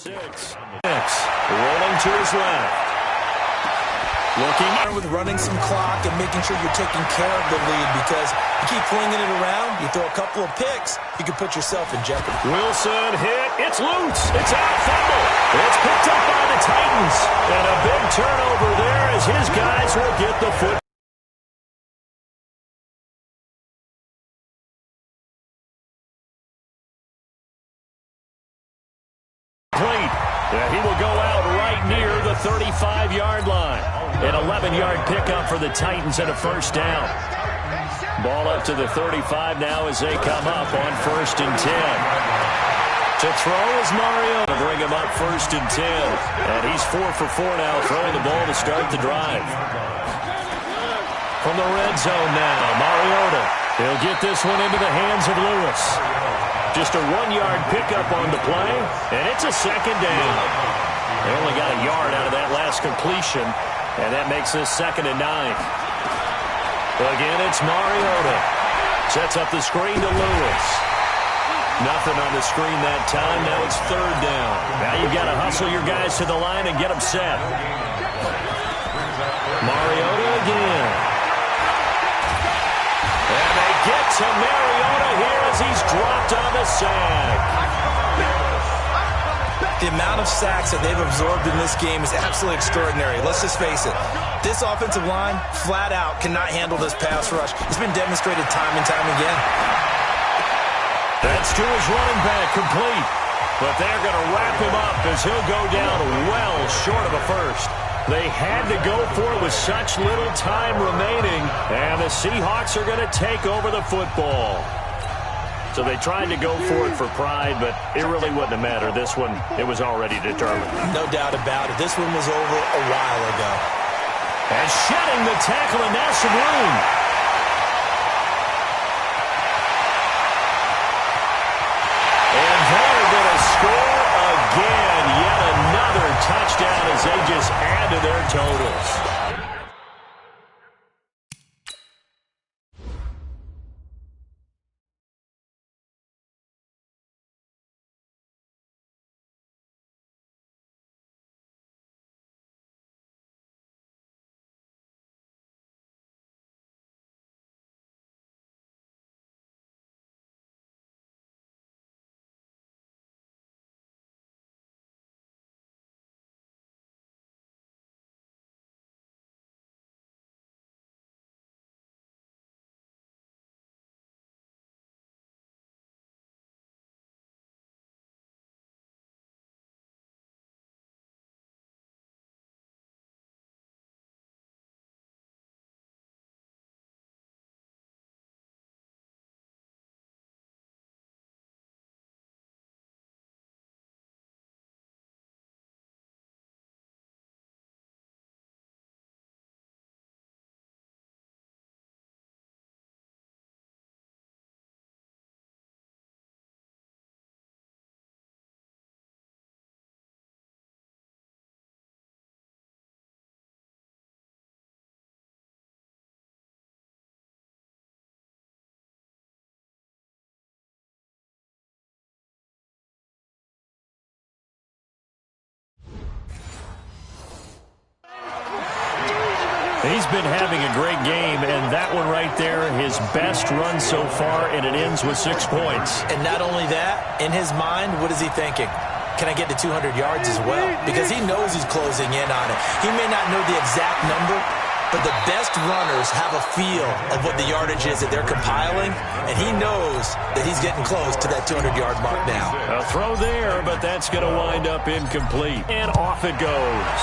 6. Rolling to his left. Looking with running some clock and making sure you're taking care of the lead, because you keep flinging it around, you throw a couple of picks, you can put yourself in jeopardy. Wilson hit. It's loose. It's out. Fumble. It's picked up by the Titans. And a big turnover there as his guys will get the foot. Yeah, he will go out right near the 35-yard line. An 11-yard pickup for the Titans and a first down. Ball up to the 35 now as they come up on 1st and 10. To throw is Mario to bring him up 1st and 10. And he's 4 for 4 now, throwing the ball to start the drive. From the red zone now, Mariota. He'll get this one into the hands of Lewis. Just a 1-yard pickup on the play, and it's a second down. They only got a yard out of that last completion, and that makes this 2nd and 9. Again, it's Mariota. Sets up the screen to Lewis. Nothing on the screen that time. Now it's 3rd down. Now you've got to hustle your guys to the line and get them set. Mariota again. And they get to Mariota here as he's dropped on the sack. The amount of sacks that they've absorbed in this game is absolutely extraordinary. Let's just face it. This offensive line, flat out, cannot handle this pass rush. It's been demonstrated time and time again. That's to his running back, complete. But they're going to wrap him up as he'll go down well short of a first. They had to go for it with such little time remaining, and the Seahawks are going to take over the football. So they tried to go for it for pride, but it really wouldn't have mattered. This one, it was already determined. No doubt about it. This one was over a while ago. And shedding the tackle, and now some room. And they're going to score again. Yet another touchdown as they just add to their totals. He's been having a great game, and that one right there, his best run so far, and it ends with 6 points. And not only that, in his mind, what is he thinking? Can I get to 200 yards as well? Because he knows he's closing in on it. He may not know the exact number, but the best runners have a feel of what the yardage is that they're compiling, and he knows that he's getting close to that 200-yard mark now. A throw there, but that's going to wind up incomplete. And off it goes.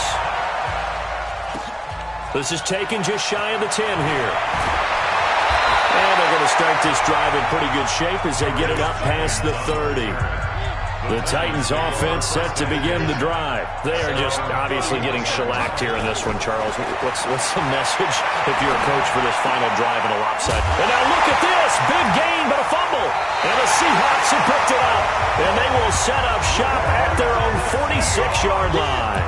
This is taken just shy of the 10 here. And they're going to start this drive in pretty good shape as they get it up past the 30. The Titans offense set to begin the drive. They are just obviously getting shellacked here in this one, Charles. What's the message if you're a coach for this final drive in a lopsided? And now look at this. Big gain, but a fumble. And the Seahawks have picked it up. And they will set up shop at their own 46-yard line.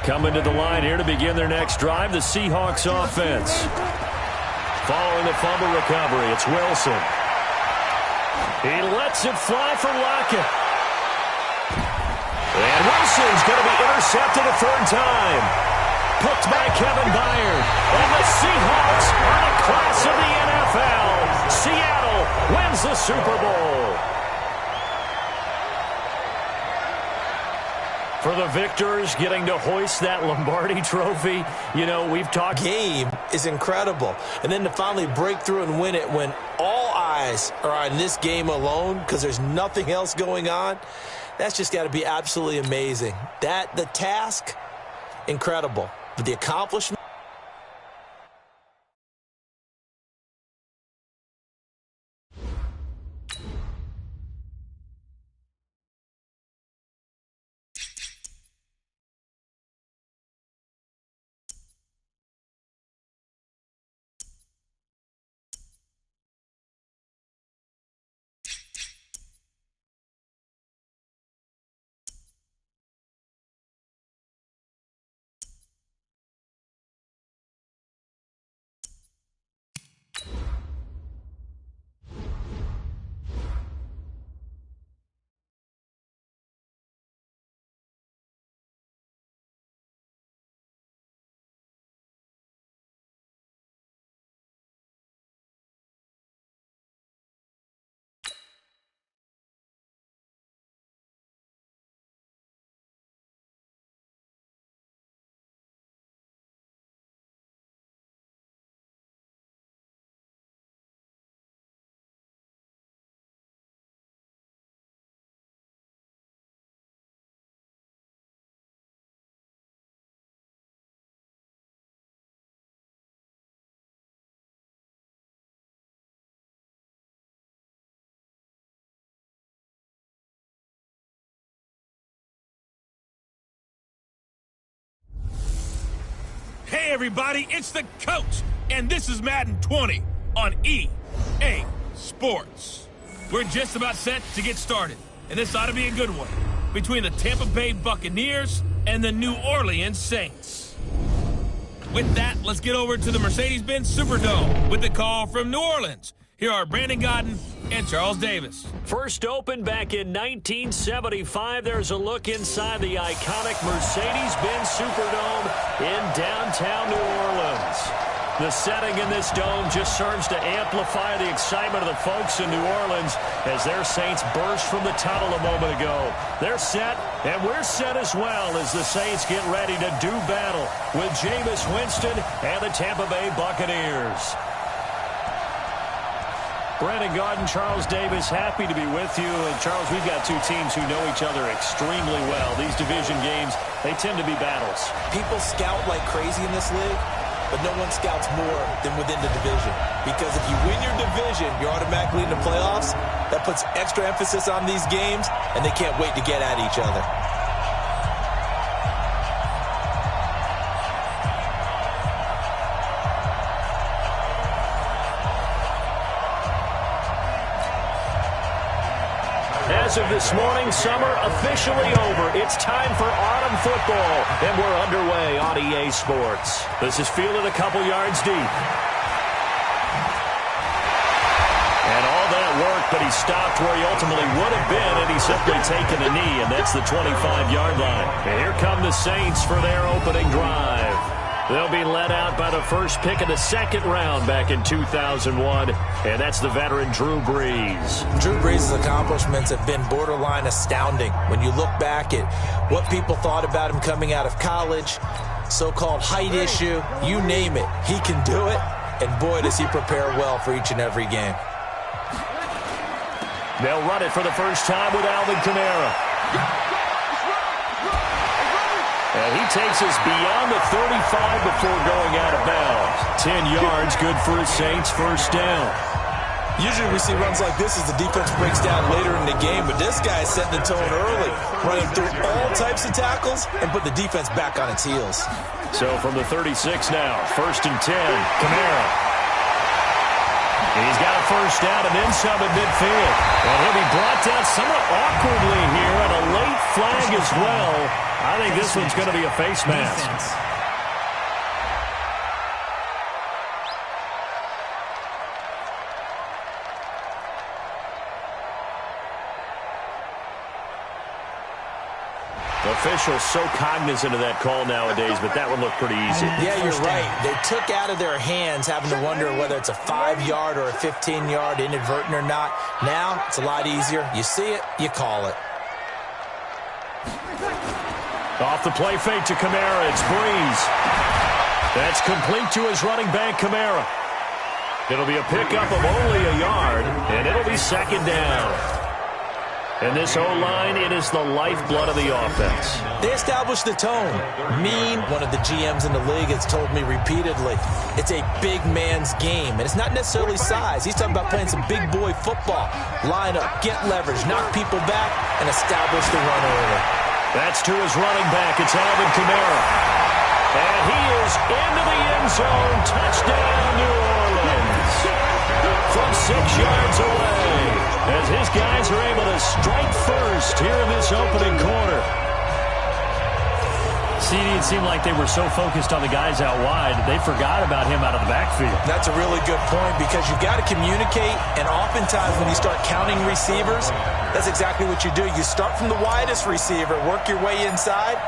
Coming to the line here to begin their next drive, the Seahawks offense. Following the fumble recovery, it's Wilson. He lets it fly for Lockett. And Wilson's going to be intercepted a third time. Picked by Kevin Byard. And the Seahawks are the class of the NFL. Seattle wins the Super Bowl. For the victors getting to hoist that Lombardi trophy, you know, we've talked. Game is incredible. And then to finally break through and win it when all eyes are on this game alone because there's nothing else going on, that's just got to be absolutely amazing. The task, incredible. But the accomplishment. Hey everybody, it's the coach, and this is Madden 20 on EA Sports. We're just about set to get started, and this ought to be a good one, between the Tampa Bay Buccaneers and the New Orleans Saints. With that, let's get over to the Mercedes-Benz Superdome with the call from New Orleans. Here are Brandon Godden and Charles Davis. First opened back in 1975. There's a look inside the iconic Mercedes-Benz Superdome in downtown New Orleans. The setting in this dome just serves to amplify the excitement of the folks in New Orleans as their Saints burst from the tunnel a moment ago. They're set, and we're set as well as the Saints get ready to do battle with Jameis Winston and the Tampa Bay Buccaneers. Brandon Godden, Charles Davis, happy to be with you. And, Charles, we've got two teams who know each other extremely well. These division games, they tend to be battles. People scout like crazy in this league, but no one scouts more than within the division. Because if you win your division, you're automatically in the playoffs. That puts extra emphasis on these games, and they can't wait to get at each other. As of this morning, summer officially over. It's time for autumn football, and we're underway on EA Sports. This is fielded a couple yards deep. And all that work, but he stopped where he ultimately would have been, and he's simply taken a knee, and that's the 25-yard line. And here come the Saints for their opening drive. They'll be led out by the first pick of the second round back in 2001, and that's the veteran Drew Brees. Drew Brees' accomplishments have been borderline astounding. When you look back at what people thought about him coming out of college, so-called height issue, you name it, he can do it, and boy, does he prepare well for each and every game. They'll run it for the first time with Alvin Kamara. And he takes us beyond the 35 before going out of bounds. 10 yards, good for his Saints first down. Usually we see runs like this as the defense breaks down later in the game, but this guy is setting the tone early, running through all types of tackles and put the defense back on its heels. So from the 36 now, first and 10, Kamara. He's got a first down and then some at midfield. And he'll be brought down somewhat awkwardly here, and a late flag as well. I think this one's going to be a face mask. Officials so cognizant of that call nowadays, but that one looked pretty easy. Yeah, you're right. They took out of their hands having to wonder whether it's a 5-yard or a 15-yard, inadvertent or not. Now, it's a lot easier. You see it, you call it. Off the play fake to Kamara, it's Breeze. That's complete to his running back, Kamara. It'll be a pickup of only a yard, and it'll be second down. And this O-line, it is the lifeblood of the offense. They established the tone. One of the GMs in the league has told me repeatedly, it's a big man's game. And it's not necessarily size. He's talking about playing some big boy football. Line up, get leverage, knock people back, and establish the run early. That's to his running back. It's Alvin Kamara. And he is into the end zone. Touchdown, New Orleans. From 6 yards away. As his guys are able to strike first here in this opening quarter. CD, it seemed like they were so focused on the guys out wide, they forgot about him out of the backfield. That's a really good point because you've got to communicate, and oftentimes when you start counting receivers, that's exactly what you do. You start from the widest receiver, work your way inside.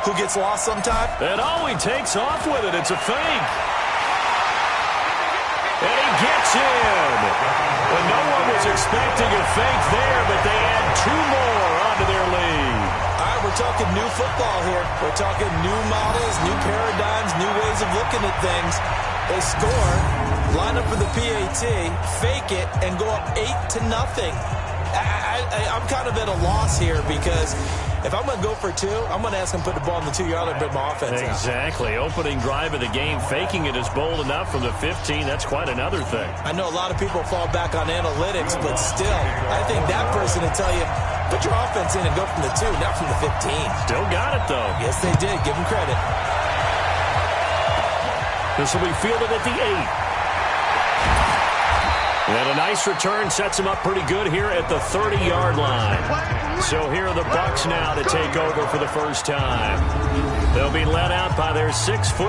Who gets lost sometime? And he takes off with it. It's a fake. And he gets in. And no one was expecting a fake there, but they add 2 more onto their lead. All right, we're talking new football here. We're talking new models, new paradigms, new ways of looking at things. They score, line up for the PAT, fake it, and go up 8-0. I'm kind of at a loss here because if I'm going to go for 2, I'm going to ask him to put the ball in the 2-yard line and put my offense out. Exactly. Opening drive of the game, faking it is bold enough from the 15. That's quite another thing. I know a lot of people fall back on analytics, but still, I think that person will tell you, put your offense in and go from the 2, not from the 15. Still got it, though. Yes, they did. Give them credit. This will be fielded at the 8. And a nice return sets him up pretty good here at the 30-yard line. So here are the Bucs now to take over for the first time. They'll be led out by their 6-foot